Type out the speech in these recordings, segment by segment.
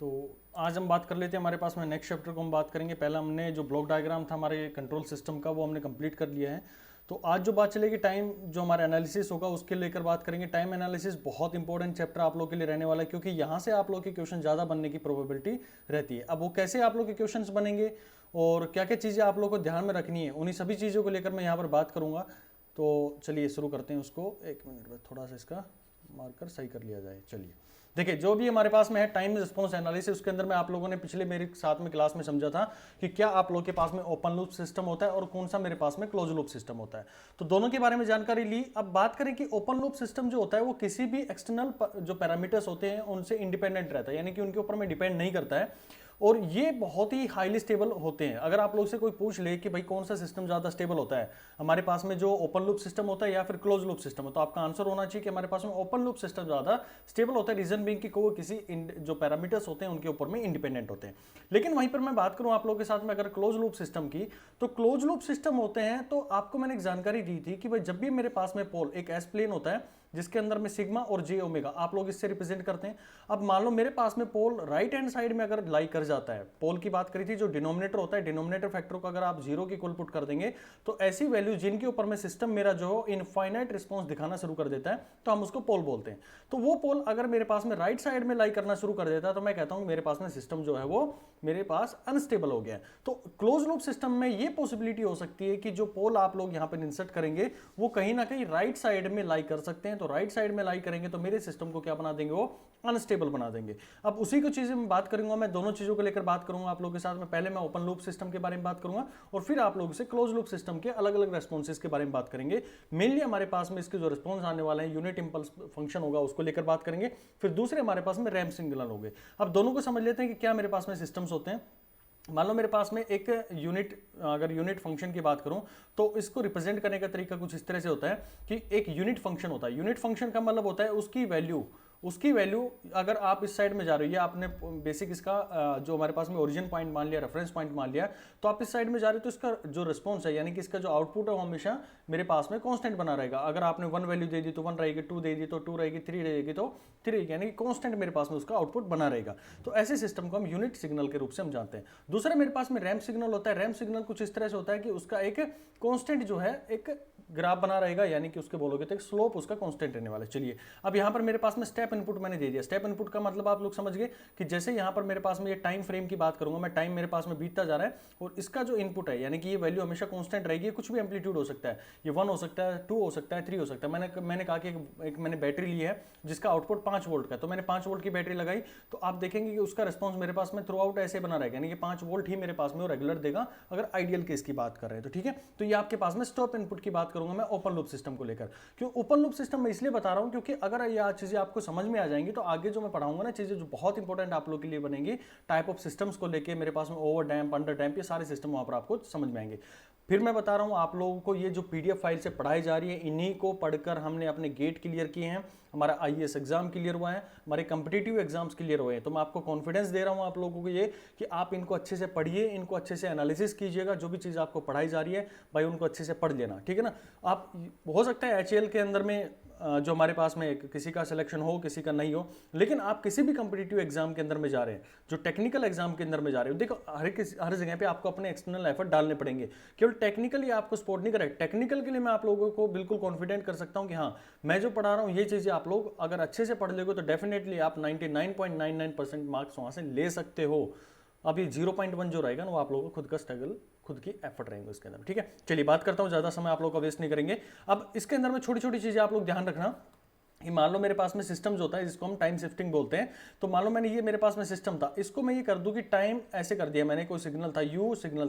तो आज हम बात कर लेते हैं, हमारे पास में नेक्स्ट चैप्टर को हम बात करेंगे। पहला हमने जो ब्लॉक डायग्राम था हमारे कंट्रोल सिस्टम का वो हमने कंप्लीट कर लिया है। तो आज जो बात चलेगी टाइम जो हमारा एनालिसिस होगा उसके लेकर बात करेंगे। टाइम एनालिसिस बहुत इंपॉर्टेंट चैप्टर आप लोग के लिए रहने वाला है, क्योंकि यहाँ से आप लोग के क्वेश्चन ज़्यादा बनने की प्रोबेबिलिटी रहती है। अब वो कैसे आप लोग के क्वेश्चन बनेंगे और क्या क्या चीज़ें आप लोग को ध्यान में रखनी है, उन्हीं सभी चीज़ों को लेकर मैं यहाँ पर बात करूँगा। तो चलिए शुरू करते हैं उसको। एक मिनट में थोड़ा सा इसका मार्कर सही कर लिया जाए। चलिए देखिए, जो भी हमारे पास में है टाइम रिस्पॉन्स एनालिसिस, उसके अंदर में आप लोगों ने पिछले मेरे साथ में क्लास में समझा था कि क्या आप लोग के पास में ओपन लूप सिस्टम होता है और कौन सा मेरे पास में क्लोज लूप सिस्टम होता है। तो दोनों के बारे में जानकारी ली। अब बात करें कि ओपन लूप सिस्टम जो होता है वो किसी भी एक्सटर्नल जो पैरामीटर्स होते हैं उनसे इंडिपेंडेंट रहता है, यानी कि उनके ऊपर में डिपेंड नहीं करता है, और ये बहुत ही हाईली स्टेबल होते हैं। अगर आप लोग से कोई पूछ ले कि भाई कौन सा सिस्टम ज़्यादा स्टेबल होता है, हमारे पास में जो ओपन लूप सिस्टम होता है या फिर क्लोज लूप सिस्टम है, तो आपका आंसर होना चाहिए कि हमारे पास में ओपन लूप सिस्टम ज़्यादा स्टेबल होता है। रीजन बीइंग कि वो किसी जो पैरामीटर्स होते हैं उनके ऊपर में इंडिपेंडेंट होते हैं। लेकिन वहीं पर मैं बात करूं आप लोगों के साथ में अगर क्लोज लूप सिस्टम की, तो क्लोज लूप सिस्टम होते हैं, तो आपको मैंने एक जानकारी दी थी कि भाई जब भी मेरे पास में पोल एक एस प्लेन होता है जिसके अंदर में सिग्मा और जे ओमेगा आप लोग इससे रिप्रेजेंट करते हैं। अब मान लो मेरे पास में पोल राइट हैंड साइड में अगर लाई कर जाता है, पोल की बात करी थी, जो डिनोमिनेटर होता है, डिनोमिनेटर फैक्टर को अगर आप जीरो की इक्वल पुट कर देंगे तो ऐसी वैल्यू जिनके ऊपर में सिस्टम मेरा जो इनफाइनाइट रिस्पॉन्स दिखाना शुरू कर देता है तो हम उसको पोल बोलते हैं। तो वो पोल अगर मेरे पास में राइट साइड में लाई करना शुरू कर देता है तो मैं कहता हूं मेरे पास में सिस्टम जो है वो मेरे पास अनस्टेबल हो गया है। तो क्लोज लूप सिस्टम में ये पॉसिबिलिटी हो सकती है कि जो पोल आप लोग यहां पर इंसर्ट करेंगे वो कहीं ना कहीं राइट साइड में लाई कर सकते हैं। तो राइट साइड में लाई करेंगे तो मेरे सिस्टम को क्या बना देंगे, वो अनस्टेबल बना देंगे। अब उसी को चीजें मैं बात करूंगा, मैं दोनों चीजों को लेकर बात करूंगा आप लोगों के साथ में। पहले मैं ओपन लूप सिस्टम के बारे में बात करूंगा और फिर आप लोगों से क्लोज लूप सिस्टम के अलग अलग रेस्पॉन्सेस के बारे में बात करेंगे। मेनली हमारे पास में इसके जो रिस्पॉन्स आने वाले हैं यूनिट इंपल्स फंक्शन होगा उसको लेकर बात करेंगे। फिर दूसरे हमारे पास में रैंप सिग्नल हो गए। अब दोनों को समझ लेते हैं कि क्या मेरे पास में सिस्टम्स होते हैं। मान लो मेरे पास में एक यूनिट, अगर यूनिट फंक्शन की बात करूं तो इसको रिप्रेजेंट करने का तरीका कुछ इस तरह से होता है कि एक यूनिट फंक्शन होता है। यूनिट फंक्शन का मतलब होता है उसकी वैल्यू अगर आप इस साइड में जा रहे हो, या आपने बेसिक इसका जो हमारे पास में ओरिजिन पॉइंट मान लिया, रेफरेंस पॉइंट मान लिया, तो आप इस साइड में जा रहे हो तो इसका जो रिस्पॉन्स है यानी कि इसका जो आउटपुट है वो हमेशा मेरे पास में कांस्टेंट बना रहेगा। अगर आपने 1 वैल्यू दे दी तो 1 रहेगी, 2 दे दी तो 2 रहेगी, 3 रहेगी तो 3, यानी कि कांस्टेंट मेरे पास में उसका आउटपुट बना रहेगा। तो ऐसे सिस्टम को हम यूनिट सिग्नल के रूप से हम जानते हैं। दूसरा मेरे पास में रैंप सिग्नल होता है। रैंप सिग्नल कुछ इस तरह से होता है कि उसका एक कांस्टेंट जो है एक ग्राफ बना रहेगा, यानी कि उसके बोलोगे तो एक स्लोप उसका कांस्टेंट रहने वाला है। चलिए अब यहां पर मेरे पास में स्टेप इनपुट मैंने दे दिया। स्टेप इनपुट का मतलब आप लोग समझ गए कि जैसे यहां पर मेरे पास में ये टाइम फ्रेम की बात करूंगा मैं, टाइम मेरे पास में बीतता जा रहा है और इसका जो इनपुट है यानी कि ये वैल्यू हमेशा कांस्टेंट रहेगी। कुछ भी एम्पलीट्यूड हो सकता है, ये 1 हो सकता है, 2 हो सकता है, 3 हो सकता है। मैंने कहा कि एक मैंने बैटरी ली है जिसका आउटपुट 5 वोल्ट का, तो मैंने 5 वोल्ट की बैटरी लगाई तो आप देखेंगे कि उसका रिस्पॉन्स मेरे पास में थ्रू आउट ऐसे बना रहेगा, यानी कि 5 वोल्ट ही मेरे पास में रेगुलर देगा अगर आइडियल केस की बात कर रहे हैं तो। ठीक है, तो ये आपके पास में स्टॉप इनपुट की बात करूंगा मैं ओपन लूप सिस्टम को लेकर। क्यों ओपन लूप सिस्टम मैं इसलिए बता रहा हूं क्योंकि अगर ये चीजें आपको समझ में आ जाएंगी तो आगे जो मैं पढ़ाऊंगा ना चीजें जो बहुत इंपॉर्टेंट आप लोग के लिए बनेंगी, टाइप ऑफ सिस्टम्स को लेके मेरे पास में ओवर डैम्प, अंडर डैम्प, ये सारे सिस्टम वहां पर आपको समझ में आएंगे। फिर मैं बता रहा हूं आप लोगों को ये जो पीडीएफ फाइल से पढ़ाई जा रही है इन्हीं को पढ़कर हमने अपने गेट क्लियर किए हैं, हमारा आईएएस एग्जाम क्लियर हुआ है, हमारे कंपिटिटिव एग्जाम्स क्लियर हुए हैं। तो मैं आपको कॉन्फिडेंस दे रहा हूं आप लोगों को ये कि आप इनको अच्छे से पढ़िए, इनको अच्छे से एनालिसिस कीजिएगा। जो भी चीज़ आपको पढ़ाई जा रही है भाई उनको अच्छे से पढ़ लेना, ठीक है ना। आप हो सकता है एचएएल के अंदर में जो हमारे पास में किसी का सिलेक्शन हो किसी का नहीं हो, लेकिन आप किसी भी कंपिटिटिव एग्जाम के अंदर में जा रहे हैं, जो टेक्निकल एग्जाम के अंदर में जा रहे हो, देखो हर जगह पे आपको अपने एक्सटर्नल एफर्ट डालने पड़ेंगे। केवल टेक्निकली आपको सपोर्ट नहीं करेगा। टेक्निकल के लिए मैं आप लोगों को बिल्कुल कॉन्फिडेंट कर सकता हूं कि हाँ मैं जो पढ़ा रहा हूं ये चीजें आप लोग अगर अच्छे से पढ़ लेगे तो डेफिनेटली आप 99.99% मार्क्स वहां से ले सकते हो। अब ये 0.1 जो रहेगा ना वो आप लोगों को खुद का स्ट्रगल, खुद की एफर्ट रहेंगे उसके अंदर। ठीक है, चलिए बात करता हूं, ज्यादा समय आप लोग का वेस्ट नहीं करेंगे। अब इसके अंदर में छोटी छोटी चीजें आप लोग ध्यान रखना कि मान लो मेरे पास में सिस्टम जो होता है जिसको हम टाइम शिफ्टिंग बोलते हैं, तो मान लो मैंने ये मेरे पास में सिस्टम था, इसको मैं ये कर दूं कि टाइम ऐसे कर दिया मैंने, कोई सिग्नल था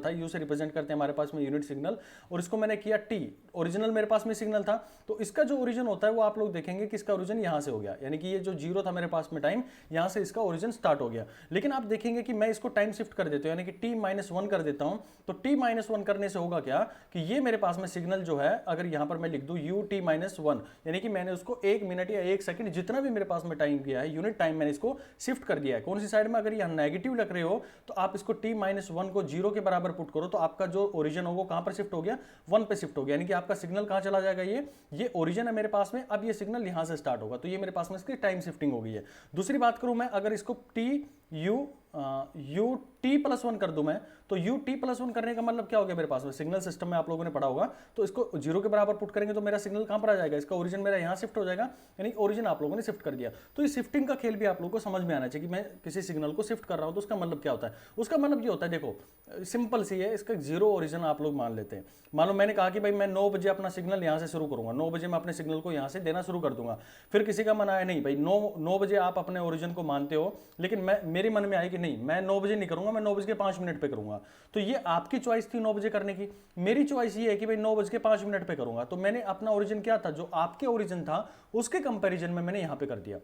यू से रिप्रेजेंट करते हैं हमारे पास में यूनिट सिग्नल, और इसको मैंने किया टी, ओरिजिनल मेरे पास में सिग्नल था, तो इसका जो ओरिजिन होता है वो आप लोग देखेंगे कि इसका ओरिजिन यहां से हो गया, यानी कि ये जो जीरो था मेरे पास में टाइम, यहां से इसका ओरिजिन स्टार्ट हो गया। लेकिन आप देखेंगे कि मैं इसको टाइम शिफ्ट कर देता हूं, यानी कि t-1 कर देता हूं, तो t-1 करने से होगा क्या कि ये मेरे पास में सिग्नल जो है अगर यहां पर मैं लिख दूं ut-1, यानी कि मैंने उसको 1 मिनट या 1 सेकंड जितना भी मेरे पास में टाइम गया है यूनिट टाइम मैंने इसको शिफ्ट कर दिया है। कौन सी साइड में, अगर यहां नेगेटिव लग रहे हो तो आप इसको t-1 को 0 के बराबर पुट करो तो आपका जो ओरिजिन होगा कहां पर शिफ्ट हो गया, 1 पे शिफ्ट हो गया, यानी कि आपका सिग्नल कहां चला जाएगा, ये ओरिजिन है मेरे पास में, अब ये सिग्नल यहां से स्टार्ट होगा, तो ये मेरे पास में इसकी टाइम शिफ्टिंग हो गई है। दूसरी बात करूं मैं, अगर इसको t U T plus one कर दूं मैं, तो यू टी प्लस वन करने का मतलब क्या हो गया मेरे पास में, सिग्नल सिस्टम में आप लोगों ने पढ़ा होगा, तो इसको जीरो के बराबर पुट करेंगे तो मेरा सिग्नल कहां पर आ जाएगा, इसका ओरिजिन मेरा यहां शिफ्ट हो जाएगा, यानी ओरिजिन आप लोगों ने शिफ्ट कर दिया। तो इस शिफ्टिंग का खेल भी आप लोगों को समझ में आना चाहिए कि मैं किसी सिग्नल को शिफ्ट कर रहा हूं तो उसका मतलब क्या होता है। उसका मतलब ये होता है, देखो सिंपल सी है, इसका जीरो ओरिजिन आप लोग मान लेते हैं। मान लो मैंने कहा कि भाई मैं 9 बजे अपना सिग्नल यहां से शुरू करूंगा, 9 बजे मैं अपने सिग्नल को यहां से देना शुरू कर दूंगा। फिर किसी का मन आया नहीं भाई 9 बजे आप अपने ओरिजिन को मानते हो, लेकिन मेरे मन में आया कि नहीं मैं 9 बजे नहीं करूंगा, मैं 9 बजे के 5 मिनट पे करूंगा। तो ये आपकी चॉइस थी 9 बजे करने की, मेरी चॉइस ये है कि भाई 9 बजे के 5 मिनट पे करूंगा। तो मैंने अपना ओरिजिन क्या था, जो आपके ओरिजिन था उसके कंपैरिजन में मैंने यहां पे कर दिया।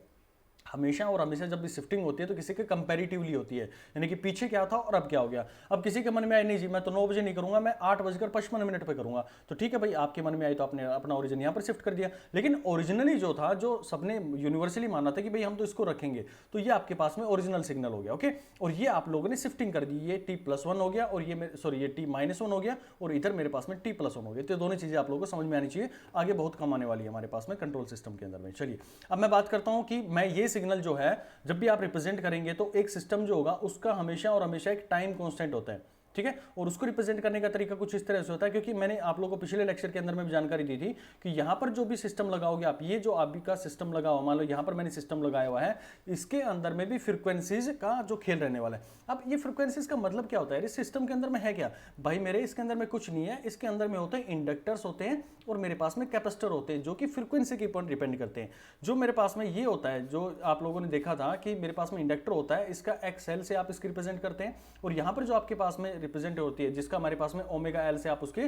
हमेशा और हमेशा जब भी शिफ्टिंग होती है तो किसी के कंपैरेटिवली होती है, यानी कि पीछे क्या था और अब क्या हो गया। अब किसी के मन में आए नहीं जी मैं तो 9 बजे नहीं करूंगा, मैं 8:55 पे करूंगा, तो ठीक है भाई आपके मन में आई तो आपने अपना ओरिजिन यहां पर शिफ्ट कर दिया। लेकिन ओरिजिनली जो था, जो सबने यूनिवर्सली माना था कि भाई हम तो इसको रखेंगे, तो ये आपके पास में ओरिजिनल सिग्नल हो गया। ओके, और ये आप लोगों ने शिफ्टिंग कर दी, ये t+1 हो गया और ये सॉरी ये t-1 हो गया और इधर मेरे पास में t+1 हो गया। तो दोनों चीजें आप लोगों को समझ में आनी चाहिए, आगे बहुत कम आने वाली है हमारे पास में कंट्रोल सिस्टम के अंदर में। चलिए अब मैं बात करता हूं कि मैं ये सिग्नल जो है जब भी आप रिप्रेजेंट करेंगे तो एक सिस्टम जो होगा उसका हमेशा और हमेशा एक टाइम कांस्टेंट होता है, ठीक है। और उसको रिप्रेजेंट करने का तरीका कुछ इस तरह से होता है, क्योंकि मैंने आप लोगों को पिछले लेक्चर के अंदर में भी जानकारी दी थी कि यहां पर जो भी सिस्टम लगाओगे आप, ये जो आपका सिस्टम लगा हुआ, मान लो यहां पर मैंने सिस्टम लगाया हुआ है, इसके अंदर में भी फ्रीक्वेंसीज का जो खेल रहने वाला है। अब ये फ्रीक्वेंसीज का मतलब क्या होता है, इस सिस्टम के अंदर में है क्या भाई, मेरे इसके अंदर में कुछ नहीं है, इसके अंदर में होते हैं इंडक्टर्स होते हैं और मेरे पास में कैपेसिटर होते हैं, जो कि फ्रीक्वेंसी के ऊपर डिपेंड करते हैं। जो मेरे पास में ये होता है, जो आप लोगों ने देखा था कि मेरे पास में इंडक्टर होता है, इसका एक्सएल से आप इसकी रिप्रेजेंट करते हैं, और यहां पर जो आपके पास में रिप्रेजेंट होती है, जिसका हमारे पास में ओमेगा एल से आप उसके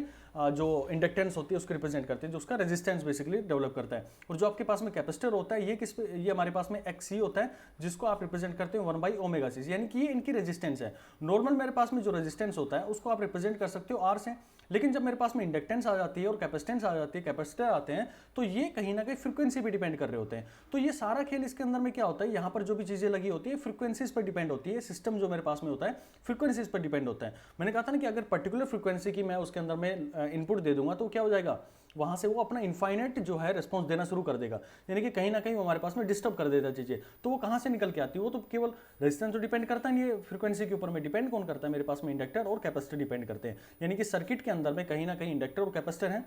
जो इंडक्टेंस होती है उसको रिप्रेजेंट करते हैं, जो उसका रेजिस्टेंस बेसिकली डेवलप करता है। और जो आपके पास में कैपेसिटर होता है, ये हमारे पास में एक्स सी होता है, जिसको आप रिप्रेजेंट करते हैं 1/ω_c, यानी कि ये इनकी रेजिस्टेंस है। नॉर्मल मेरे पास में जो रेजिस्टेंस होता है उसको आप रिप्रेजेंट कर सकते हो आर से, लेकिन जब मेरे पास में इंडक्टेंस आ जाती है और कैपेसिटेंस आ जाती है, कैपेसिटर आते हैं, तो ये कहीं ना कहीं फ्रीक्वेंसी पे डिपेंड कर रहे होते हैं। तो ये सारा खेल इसके अंदर में क्या होता है, यहाँ पर जो भी चीजें लगी होती है फ्रीक्वेंसीज पर डिपेंड होती है। सिस्टम जो मेरे पास में होता है फ्रीक्वेंसीज पर डिपेंड होता है। मैंने कहा था ना कि अगर पर्टिकुलर फ्रीक्वेंसी की मैं उसके अंदर में इनपुट दे दूंगा तो क्या हो जाएगा, वहां से वो अपना इनफाइनाइट जो है रिस्पॉन्स देना शुरू कर देगा, यानी कि कहीं ना कहीं वो हमारे पास में डिस्टर्ब कर देता है चीजें। तो वो कहां से निकल के आती है, वो तो केवल रेजिस्टेंस तो डिपेंड करता नहीं है, फ्रीक्वेंसी के ऊपर में डिपेंड कौन करता है, मेरे पास में इंडक्टर और कैपेसिटर डिपेंड करते हैं। यानी कि सर्किट के अंदर में कहीं ना कहीं इंडक्टर और कैपेसिटर है,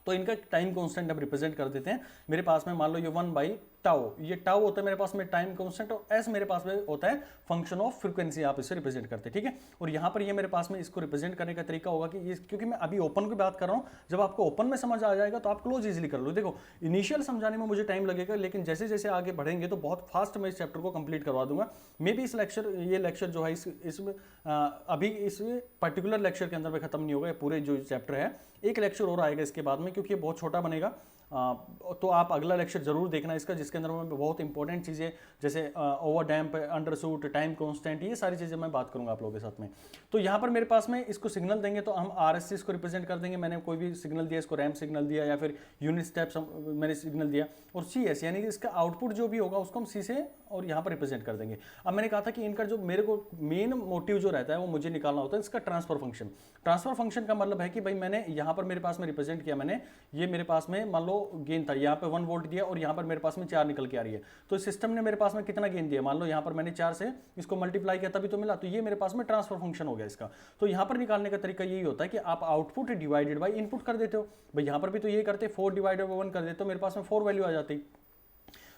तो इनका टाइम कांस्टेंट हम रिप्रेजेंट कर देते हैं। मेरे पास में मान लो ये 1/टाउ, ये टाउ होता है मेरे पास में टाइम कांस्टेंट, और एस मेरे पास में होता है फंक्शन ऑफ फ्रीक्वेंसी, आप इसे रिप्रेजेंट करते हैं, ठीक है। और यहाँ पर ये मेरे पास में इसको रिप्रेजेंट करने का तरीका होगा कि ये, क्योंकि मैं अभी ओपन की बात कर रहा हूँ, जब आपको ओपन में समझ आ जाएगा तो आप क्लोज इजीली कर लो। देखो इनिशियल समझाने में मुझे टाइम लगेगा, लेकिन जैसे जैसे आगे बढ़ेंगे तो बहुत फास्ट मैं इस चैप्टर को कंप्लीट करवा दूंगा। मे भी ये लेक्चर जो है इसमें अभी इस पर्टिकुलर लेक्चर के अंदर में खत्म नहीं होगा, पूरे जो चैप्टर है एक लेक्चर और आएगा इसके बाद में, क्योंकि ये बहुत छोटा बनेगा। तो आप अगला लेक्चर जरूर देखना इसका, जिसके अंदर मैं बहुत इंपॉर्टेंट चीज़ें जैसे ओवर डैम्प, अंडरशूट, टाइम कांस्टेंट, ये सारी चीज़ें मैं बात करूंगा आप लोगों के साथ में। तो यहाँ पर मेरे पास में इसको सिग्नल देंगे तो हम आरएससी इसको रिप्रेजेंट कर देंगे। मैंने कोई भी सिग्नल दिया, इसको रैम्प सिग्नल दिया या फिर यूनिट स्टेप मैंने सिग्नल दिया, और CS यानी कि इसका आउटपुट जो भी होगा उसको हम C से और यहाँ पर रिप्रेजेंट कर देंगे। अब मैंने कहा था कि इनका जो मेरे को मेन मोटिव जो रहता है वो मुझे निकालना होता है इसका ट्रांसफर फंक्शन। ट्रांसफर फंक्शन का मतलब है कि भाई मैंने यहाँ पर मेरे पास में रिप्रेजेंट किया, मैंने ये मेरे पास में मान लो गेन था, यहाँ पे 1 वोल्ट दिया और यहाँ पर मेरे पास में 4 निकल के आ रही है, तो सिस्टम ने मेरे पास में कितना गेन दिया, मान लो यहाँ पर मैंने 4 से इसको मल्टीप्लाई किया तभी तो मिला, तो ये मेरे पास में ट्रांसफर फंक्शन हो गया इसका। तो यहाँ पर निकालने का तरीका यही होता है कि आप आउटपुट डिवाइडेड बाई इनपुट कर देते हो। भाई यहाँ पर भी तो ये करते 4 डिवाइडेड बाई 1 कर देते हो, मेरे पास में 4 वैल्यू आ जाती,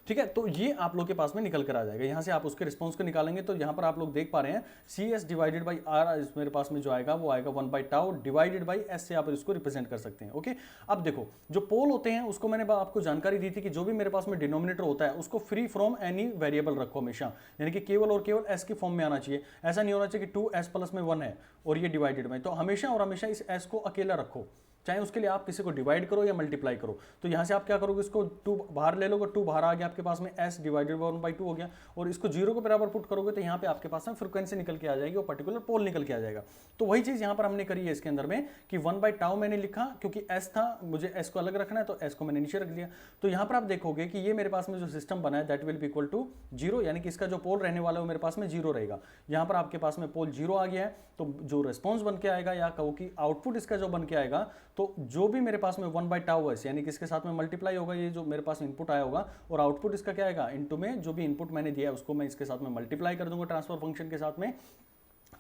ठीक है। तो ये आप लोग के पास में निकल कर आ जाएगा, यहां से आप उसके रिस्पॉन्स को निकालेंगे। तो यहां पर आप लोग देख पा रहे हैं CS डिवाइडेड बाई R मेरे पास में जो आएगा वो आएगा 1/टाउ डिवाइडेड बाई S से आप इसको रिप्रेजेंट कर सकते हैं। ओके, अब देखो जो पोल होते हैं उसको मैंने आपको जानकारी दी थी कि जो भी मेरे पास में डिनोमिनेटर होता है उसको फ्री फ्रॉम एनी वेरिएबल रखो हमेशा, यानी कि केवल और केवल S की फॉर्म में आना चाहिए। ऐसा नहीं होना चाहिए कि 2S प्लस में 1 है और ये डिवाइडेड में, तो हमेशा और हमेशा इस S को अकेला रखो, चाहे उसके लिए आप किसी को डिवाइड करो या मल्टीप्लाई करो। तो यहां से आप क्या करोगे, इसको 2 बाहर ले लोगे, 2 बाहर आ गया आपके पास में, S डिवाइडेड बाई 1/2 हो गया, और इसको 0 के बराबर पुट करोगे तो यहाँ पे आपके पास में फ्रीक्वेंसी निकल के आ जाएगी और पर्टिकुलर पोल निकल के आ जाएगा। तो वही चीज यहाँ पर हमने करी है इसके अंदर में कि 1/टाउ मैंने लिखा, क्योंकि S था, मुझे S को अलग रखना है तो S को मैंने नीचे रख दिया। तो यहाँ पर आप देखोगे कि ये मेरे पास में जो सिस्टम बना है that will be equal to 0, यानी कि इसका जो पोल रहने वाला है वो मेरे पास में 0 रहेगा। यहाँ पर आपके पास में पोल 0 आ गया है, तो जो रिस्पॉन्स बन के आएगा या कहो कि आउटपुट इसका जो बन के आएगा तो जो भी मेरे पास में 1/τ यानी कि इसके साथ में मल्टीप्लाई होगा, ये जो मेरे पास इनपुट आया होगा, और आउटपुट इसका क्या आएगा, इनटू में जो भी इनपुट मैंने दिया है उसको मैं इसके साथ में मल्टीप्लाई कर दूंगा ट्रांसफर फंक्शन के साथ में,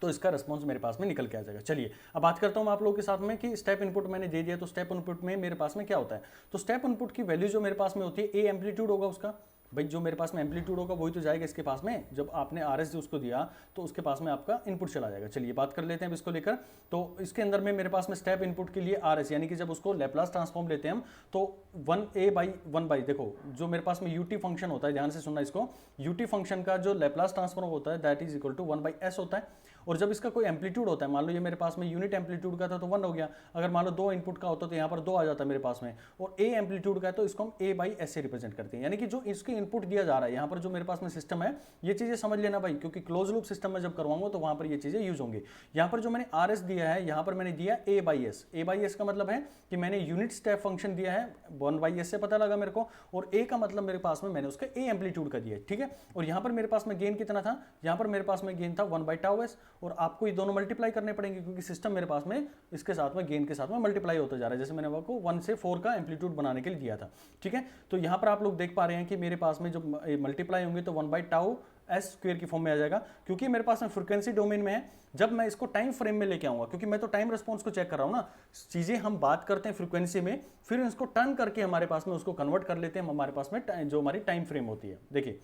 तो इसका रिस्पॉन्स मेरे पास में निकल के आ जाएगा। चलिए अब बात करता हूं आप लोगों के साथ में कि स्टेप इनपुट मैंने दे दिया, तो स्टेप इनपुट में मेरे पास में क्या होता है। तो स्टेप इनपुट की वैल्यू जो मेरे पास में होती है, ए एम्पलीट्यूड होगा उसका, भाई जो मेरे पास में एम्पलीट्यूड होगा वही तो जाएगा इसके पास में, जब आपने आर एस उसको दिया तो उसके पास में आपका इनपुट चला जाएगा। चलिए बात कर लेते हैं इसको लेकर। तो इसके अंदर में मेरे पास में स्टेप इनपुट के लिए आर एस, यानी कि जब उसको लैप्लास ट्रांसफॉर्म लेते हैं हम, तो 1a/1 देखो जो मेरे पास में यूटी फंक्शन होता है, ध्यान से सुनना इसको, यूटी फंक्शन का जो लैप्लास ट्रांसफॉर्म होता है that is equal to 1/s होता है। और जब इसका कोई एम्पलीट्यूड होता है, मान लो ये मेरे पास में यूनिट एम्पलीट्यूड का था तो 1 हो गया, अगर मान लो 2 इनपुट का होता तो यहाँ पर 2 आ जाता मेरे पास में, और ए एम्पलीट्यूड का है तो इसको हम a/s से रिप्रेजेंट करते हैं, यानी कि जो इसके इनपुट दिया जा रहा है यहाँ पर जो मेरे पास में सिस्टम है, ये चीजें समझ लेना भाई, क्योंकि क्लोज लूप सिस्टम में जब करवाऊंगा तो वहां पर ये चीजें यूज होंगी। यहाँ पर जो मैंने आर एस दिया है, यहाँ पर मैंने दिया a/s, a/s का मतलब है कि मैंने यूनिट स्टेप फंक्शन दिया है, 1/s से पता लगा मेरे को, और a का मतलब मेरे पास में मैंने उसका a एम्पलीट्यूड का दिया है, ठीक है। और यहाँ पर मेरे पास में गेन कितना था, यहाँ पर मेरे पास में गेन था 1/τs, और आपको ये दोनों मल्टीप्लाई करने पड़ेंगे क्योंकि सिस्टम मेरे पास में इसके साथ में गेन के साथ में मल्टीप्लाई होता जा रहा है, जैसे मैंने आपको 1 से 4 का एम्पलीट्यूड बनाने के लिए दिया था, ठीक है। तो यहाँ पर आप लोग देख पा रहे हैं कि मेरे पास में जो मल्टीप्लाई होंगे तो 1/τs² की फॉर्म में आ जाएगा, क्योंकि मेरे पास में फ्रीक्वेंसी डोमेन में है। जब मैं इसको टाइम फ्रेम में लेके आऊंगा, क्योंकि मैं तो टाइम रिस्पॉन्स को चेक कर रहा हूं ना, चीजें हम बात करते हैं फ्रीक्वेंसी में, फिर इसको टर्न करके हमारे पास में उसको कन्वर्ट कर लेते हैं हमारे पास में जो हमारी टाइम फ्रेम होती है। देखिए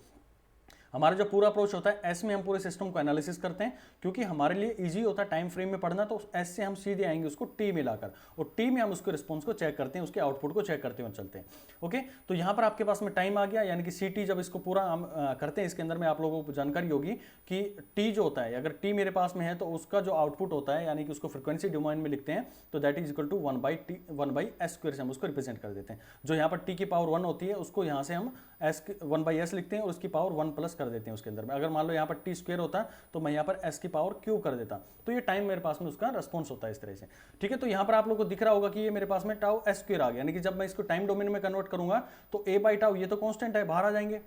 हमारा जो पूरा अप्रोच होता है, एस में हम पूरे सिस्टम को एनालिसिस करते हैं, क्योंकि हमारे लिए इजी होता है टाइम फ्रेम में पढ़ना, तो एस से हम सीधे आएंगे उसको टी में लाकर, और टी में हम उसके रिस्पॉन्स को चेक करते हैं, उसके आउटपुट को चेक करते हुए चलते हैं। ओके, तो यहाँ पर आपके पास में टाइम आ गया, यानी कि सी टी जब इसको पूरा हम करते हैं, इसके अंदर में आप लोगों को जानकारी होगी कि टी जो होता है, अगर टी मेरे पास में है तो उसका जो आउटपुट होता है, यानी कि उसको फ्रिक्वेंसी डोमेन में लिखते हैं, तो that is equal to 1/s² से हम उसको रिप्रेजेंट कर देते हैं। जो यहाँ पर टी की पावर 1 होती है उसको यहाँ से हम 1/s लिखते हैं और उसकी पावर 1+ कर देते हैं उसके अंदर में। अगर मान लो यहाँ पर t² होता तो मैं यहाँ पर s की पावर q कर देता, तो ये टाइम मेरे पास में उसका रेस्पॉन्स होता है इस तरह से, ठीक है। तो यहाँ पर आप लोगों को दिख रहा होगा कि ये मेरे पास में τs² आ गया, यानी कि जब मैं इसको टाइम डोमेन में कन्वर्ट करूंगा तो a/τ ये तो कांस्टेंट है, बाहर आ जाएंगे,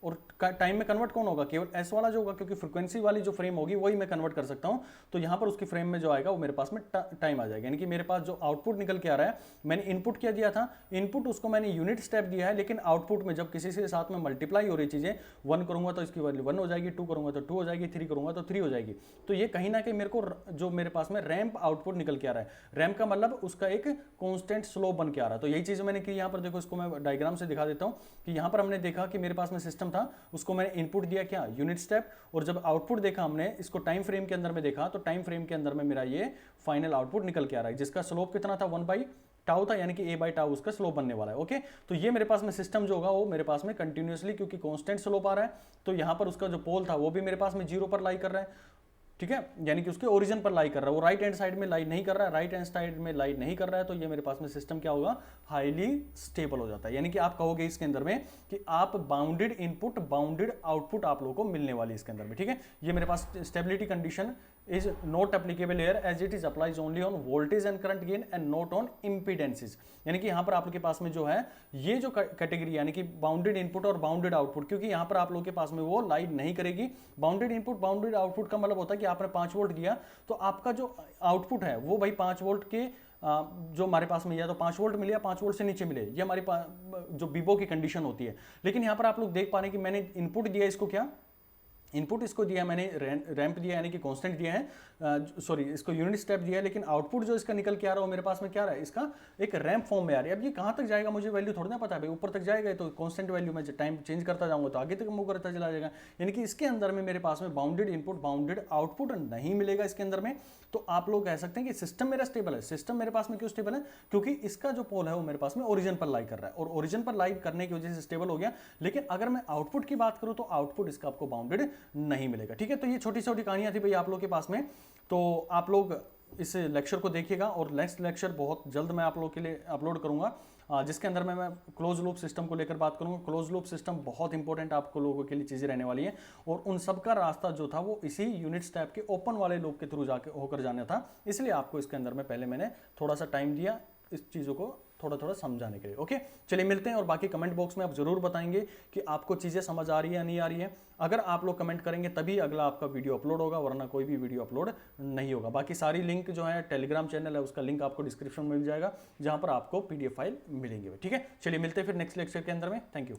और टाइम में कन्वर्ट कौन होगा, केवल एस वाला जो होगा, क्योंकि फ्रीक्वेंसी वाली जो फ्रेम होगी वही मैं कन्वर्ट कर सकता हूं। तो यहां पर उसकी फ्रेम में जो आएगा वो मेरे पास में टाइम आ जाएगा, यानी कि मेरे पास जो आउटपुट निकल के आ रहा है, मैंने इनपुट क्या दिया था, इनपुट उसको मैंने यूनिट स्टेप दिया है, लेकिन आउटपुट में जब किसी के साथ में मल्टीप्लाई हो रही चीजें, 1 करूंगा तो इसकी वैल्यू 1 हो जाएगी, 2 करूंगा तो 2 हो जाएगी, 3 करूंगा तो 3 हो जाएगी। तो ये कहीं ना कहीं मेरे को जो मेरे पास में रैंप आउटपुट निकल के आ रहा है, रैंप का मतलब उसका एक कॉन्स्टेंट स्लोप बन के आ रहा है। तो यही चीज मैंने की यहाँ पर, देखो इसको मैं डायग्राम से दिखा देता हूँ कि यहाँ पर हमने देखा कि मेरे पास में सिस्टम था, उसको मैंने इनपुट दिया क्या, यूनिट स्टेप, और जब आउटपुट देखा हमने इसको टाइम फ्रेम के अंदर में देखा, तो टाइम फ्रेम के अंदर में मेरा ये फाइनल आउटपुट निकल के आ रहा है, जिसका स्लोप कितना था, 1/τ था, यानी कि a/τ उसका स्लोप बनने वाला है। ओके, तो ये मेरे पास में सिस्टम जो होगा वो मेरे पास में कंटिन्यूअसली, क्योंकि कांस्टेंट स्लोप आ रहा है, तो यहां पर उसका जो पोल था वो भी मेरे पास में 0 पर लाई कर रहा है, ठीक है, यानी कि उसके ओरिजिन पर लाई कर रहा है, वो राइट हैंड साइड में लाई नहीं कर रहा है, राइट हैंड साइड में लाई नहीं कर रहा है, तो ये मेरे पास में सिस्टम क्या होगा, हाईली स्टेबल हो जाता है। यानी कि आप कहोगे इसके अंदर में कि आप बाउंडेड इनपुट बाउंडेड आउटपुट आप लोगों को मिलने वाली इसके अंदर में, ठीक है। ये मेरे पास stability condition is not applicable here as it is applies only on voltage and current gain and not on impedances। यानी कि यहाँ पर आप लोग के पास में जो है ये जो कैटेगरी, यानी कि बाउंडेड इनपुट और बाउंडेड आउटपुट, क्योंकि यहाँ पर आप लोग के पास में वो लाइन नहीं करेगी। बाउंडेड इनपुट बाउंडेड आउटपुट का मतलब होता है कि आपने 5 वोल्ट दिया तो आपका जो आउटपुट है वो भाई 5 वोल्ट के जो हमारे पास में या तो 5 वोल्ट मिले या 5 वोल्ट से नीचे मिले, ये हमारी जो बीबो की कंडीशन होती है। लेकिन यहाँ पर आप लोग देख पा रहे हैं कि मैंने इनपुट दिया, इसको क्या इनपुट इसको दिया मैंने रैंप दिया, यानी कि कांस्टेंट दिया है, सॉरी इसको यूनिट स्टेप दिया है, लेकिन आउटपुट जो इसका निकल के आ रहा है मेरे पास में क्या रहा है, इसका एक रैंप फॉर्म में आ रही है। अब ये कहाँ तक जाएगा मुझे वैल्यू थोड़ा ना पता है भाई, ऊपर तक जाएगा तो कांस्टेंट वैल्यू में टाइम चेंज करता जाऊंगा तो आगे तक मूव करता चला जाएगा। यानी कि इसके अंदर में मेरे पास में बाउंडेड इनपुट बाउंडेड आउटपुट नहीं मिलेगा इसके अंदर में। तो आप लोग कह सकते हैं कि सिस्टम मेरा स्टेबल है। सिस्टम मेरे पास में क्यों स्टेबल है, क्योंकि इसका जो पोल है वो मेरे पास में ओरिजिन पर लाई कर रहा है, और ओरिजिन पर लाई करने की वजह से स्टेबल हो गया। लेकिन अगर मैं आउटपुट की बात करूं तो आउटपुट इसका आपको बाउंडेड नहीं मिलेगा, ठीक है। तो ये छोटी छोटी कहानियां थी भाई आप लोग के पास में, तो आप लोग इस लेक्चर को देखिएगा, और नेक्स्ट लेक्चर बहुत जल्द मैं आप लोगों के लिए अपलोड करूंगा, जिसके अंदर मैं क्लोज लूप सिस्टम को लेकर बात करूंगा। क्लोज लूप सिस्टम बहुत इंपॉर्टेंट आपको लोगों के लिए चीजें रहने वाली है, और उन सब का रास्ता जो था वो इसी यूनिट स्टेप के ओपन वाले लूप के थ्रू जाके होकर जाना था, इसलिए आपको इसके अंदर में पहले मैंने थोड़ा सा टाइम दिया इस चीज़ों को थोड़ा थोड़ा समझाने के लिए। ओके, चलिए मिलते हैं, और बाकी कमेंट बॉक्स में आप जरूर बताएंगे कि आपको चीज़ें समझ आ रही है या नहीं आ रही है। अगर आप लोग कमेंट करेंगे तभी अगला आपका वीडियो अपलोड होगा, वरना कोई भी वीडियो अपलोड नहीं होगा। बाकी सारी लिंक जो है, टेलीग्राम चैनल है उसका लिंक आपको डिस्क्रिप्शन में मिल जाएगा, जहां पर आपको PDF फाइल मिलेंगे। ठीक है, चलिए मिलते हैं फिर नेक्स्ट लेक्चर के अंदर में। Thank you.